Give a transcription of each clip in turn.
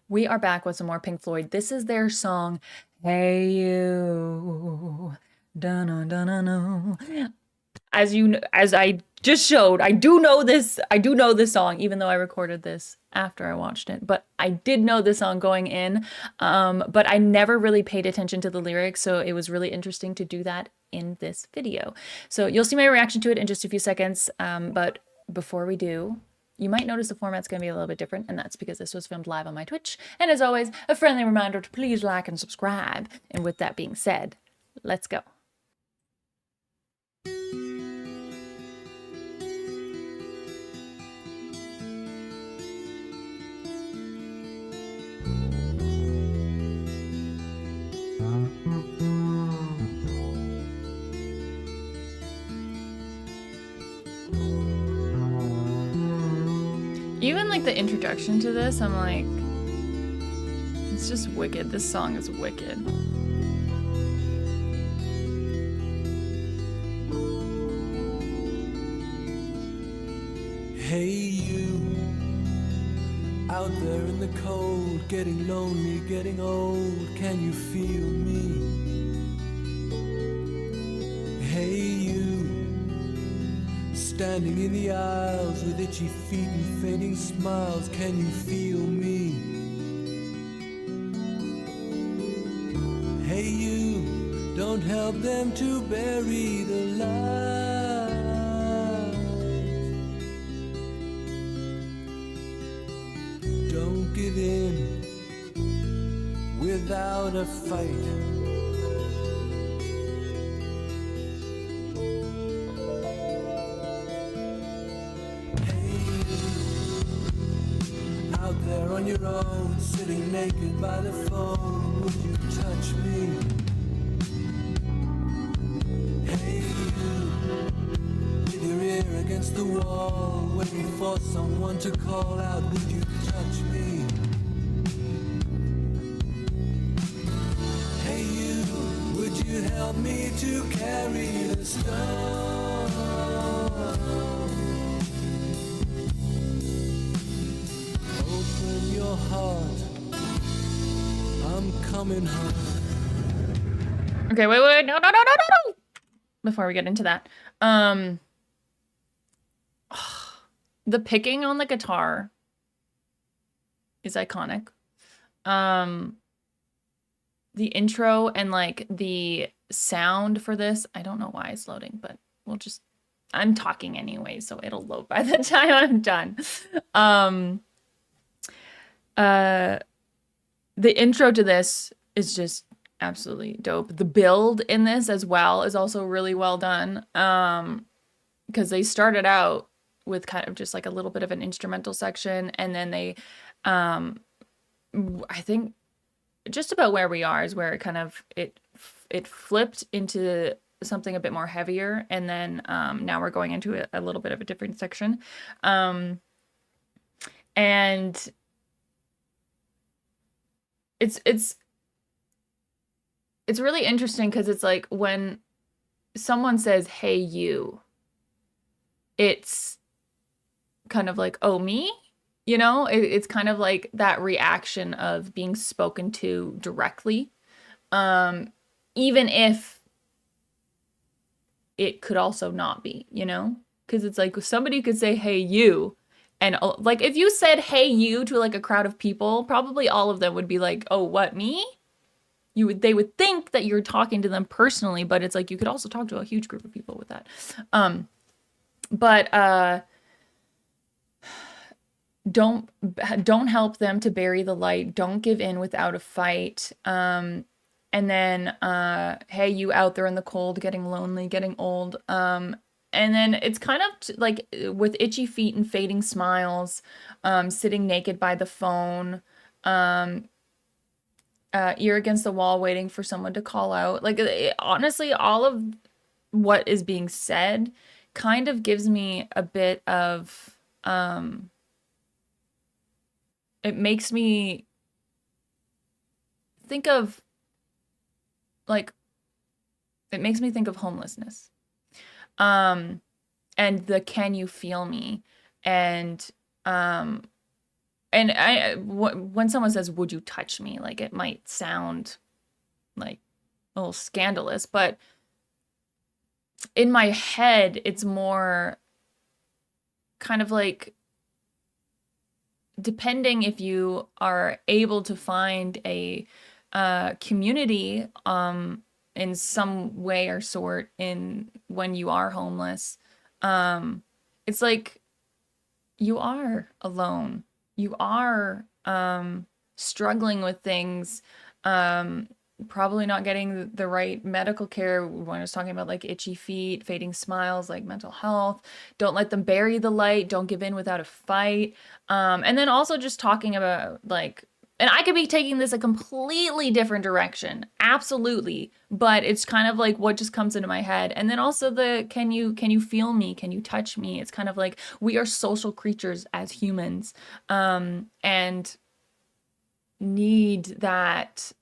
We are back with some more Pink Floyd. This is their song, Hey You. Dun-dun-dun-dun-dun. As I just showed, I do know this song, even though I recorded this after I watched it. But I did know this song going in. But I never really paid attention to the lyrics, so it was really interesting to do that in this video. So you'll see my reaction to it in just a few seconds. But before we do, you might notice the format's going to be a little bit different, and that's because this was filmed live on my Twitch. And as always, a friendly reminder to please like and subscribe. And with that being said, let's go. Even like the introduction to this, I'm like, it's just wicked. This song is wicked. Hey you, out there in the cold, getting lonely, getting old, can you feel me? Hey you, standing in the aisles with itchy feet and fading smiles, can you feel me? Hey you, don't help them to bury the light. Don't give in without a fight. Out there on your own, sitting naked by the phone, would you touch me? Hey you, with your ear against the wall, waiting for someone to call out, would you touch me? Hey you, would you help me to carry the stone? Open your heart, I'm coming home. Okay, wait, no. Before we get into that, the picking on the guitar is iconic. The intro and like the sound for this, I don't know why it's loading, but I'm talking anyway, so it'll load by the time I'm done. The intro to this is just absolutely dope. The build in this as well is also really well done. Because they started out with kind of just like a little bit of an instrumental section, and then they I think just about where we are is where it kind of it flipped into something a bit more heavier, and then now we're going into a little bit of a different section. And it's really interesting because it's like when someone says, "Hey you," it's kind of like, "Oh, me?" You know, it's kind of like that reaction of being spoken to directly, even if it could also not be, you know? Because it's like somebody could say, "Hey you," and like if you said, "Hey you" to like a crowd of people, probably all of them would be like, "Oh, what, me?" They would think that you're talking to them personally, but it's like you could also talk to a huge group of people with that. But don't help them to bury the light. Don't give in without a fight. And then hey you out there in the cold, getting lonely, getting old. And then it's kind of like with itchy feet and fading smiles, sitting naked by the phone, ear against the wall, waiting for someone to call out. Like honestly, all of what is being said kind of gives me a bit of it makes me think of like it makes me think of homelessness. And the "can you feel me?" and and when someone says, "Would you touch me?" Like it might sound like a little scandalous, but in my head, it's more kind of like depending if you are able to find a community in some way or sort in when you are homeless, it's like you are alone. You are struggling with things, um, probably not getting the right medical care. When I was talking about like itchy feet, fading smiles, like mental health. Don't let them bury the light. Don't give in without a fight. And then also just talking about like, and I could be taking this a completely different direction, absolutely. But it's kind of like what just comes into my head. And then also the can you feel me? Can you touch me? It's kind of like we are social creatures as humans, and need that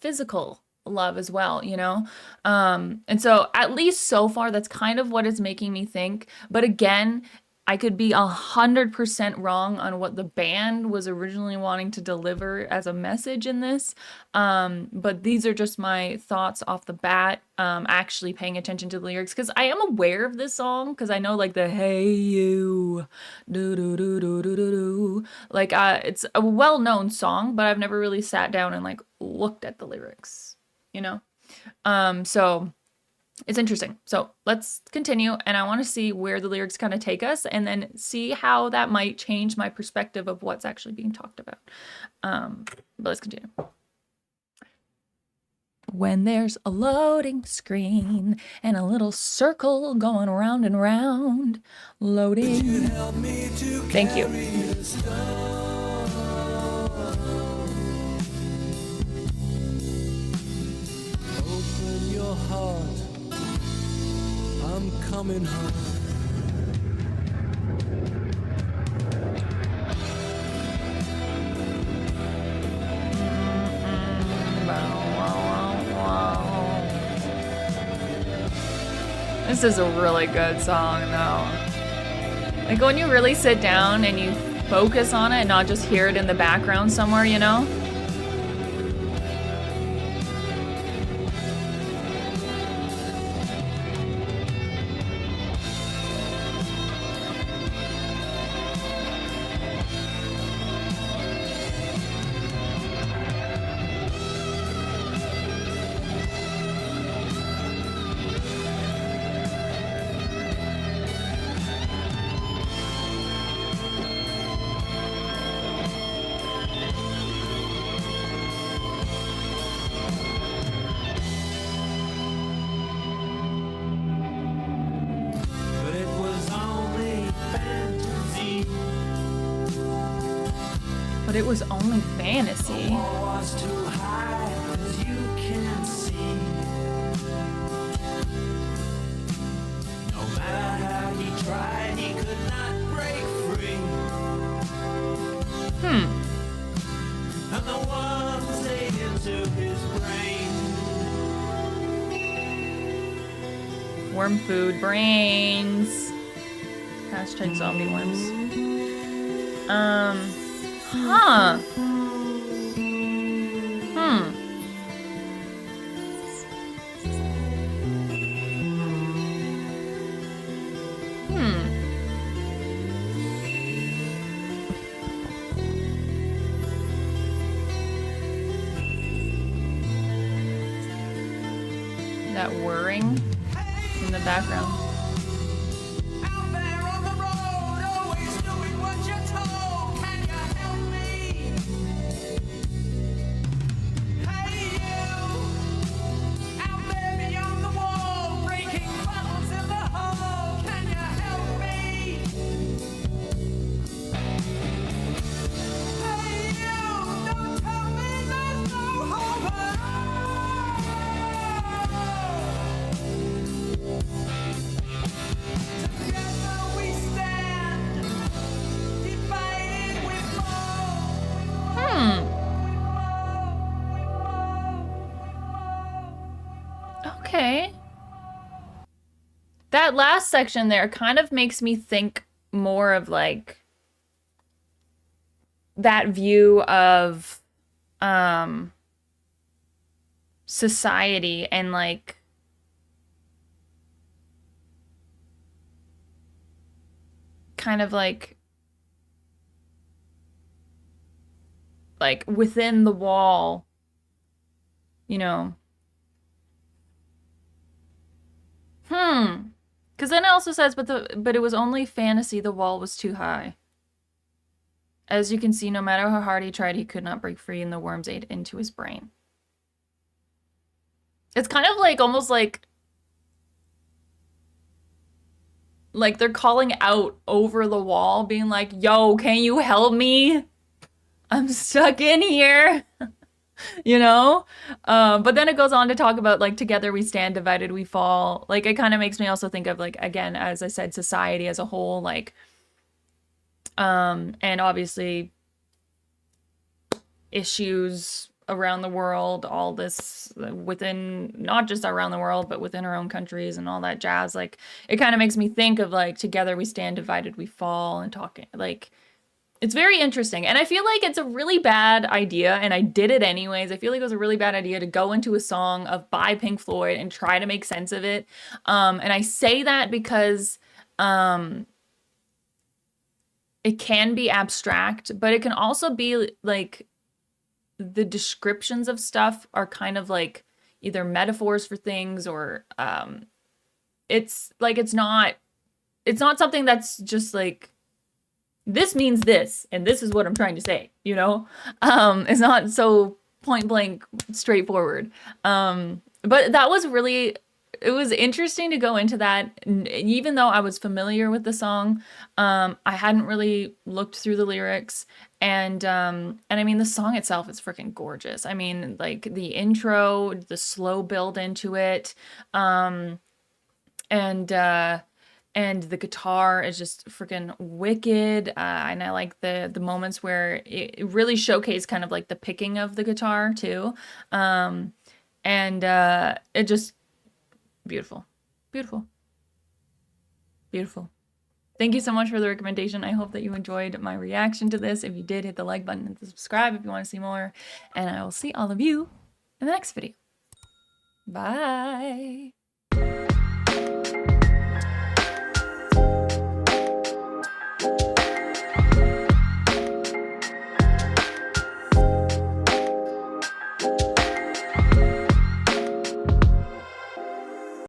physical love as well, you know? And so at least so far, that's kind of what is making me think. But again, I could be 100% wrong on what the band was originally wanting to deliver as a message in this. But these are just my thoughts off the bat, actually paying attention to the lyrics because I am aware of this song because I know like the hey you do do do do do do do like it's a well-known song, but I've never really sat down and like looked at the lyrics, you know? So it's interesting. So let's continue, and I want to see where the lyrics kind of take us, and then see how that might change my perspective of what's actually being talked about. But let's continue. When there's a loading screen and a little circle going round and round, loading. Thank you. Open your heart, I'm coming home. This is a really good song, though. Like when you really sit down and you focus on it and not just hear it in the background somewhere, you know? But it was only fantasy. Worm food brains. Hashtag zombie worms. Huh. That whirring in the background. Okay. That last section there kind of makes me think more of like that view of um society and like kind of like within the wall, you know. Because then it also says, but it was only fantasy. The wall was too high. As you can see, no matter how hard he tried, he could not break free, and the worms ate into his brain. It's kind of like almost like they're calling out over the wall, being like, "Yo, can you help me? I'm stuck in here." You know? But then it goes on to talk about like together we stand, divided we fall. Like it kind of makes me also think of like again, as I said, society as a whole, like and obviously issues around the world, all this within not just around the world, but within our own countries and all that jazz. Like it kind of makes me think of like together we stand, divided we fall, and talking like it's very interesting. And I feel like it's a really bad idea, and I did it anyways. I feel like it was a really bad idea to go into a song of by Pink Floyd and try to make sense of it. And I say that because it can be abstract, but it can also be like the descriptions of stuff are kind of like either metaphors for things or it's like it's not something that's just like this means this and this is what I'm trying to say, you know? It's not so point blank straightforward. But that was really it was interesting to go into that. Even though I was familiar with the song, I hadn't really looked through the lyrics. And I mean the song itself is freaking gorgeous. I mean, like the intro, the slow build into it, and and the guitar is just freaking wicked. And I like the moments where it really showcased kind of like the picking of the guitar too. And it just beautiful, beautiful, beautiful. Thank you so much for the recommendation. I hope that you enjoyed my reaction to this. If you did, hit the like button and subscribe if you want to see more. And I will see all of you in the next video. Bye.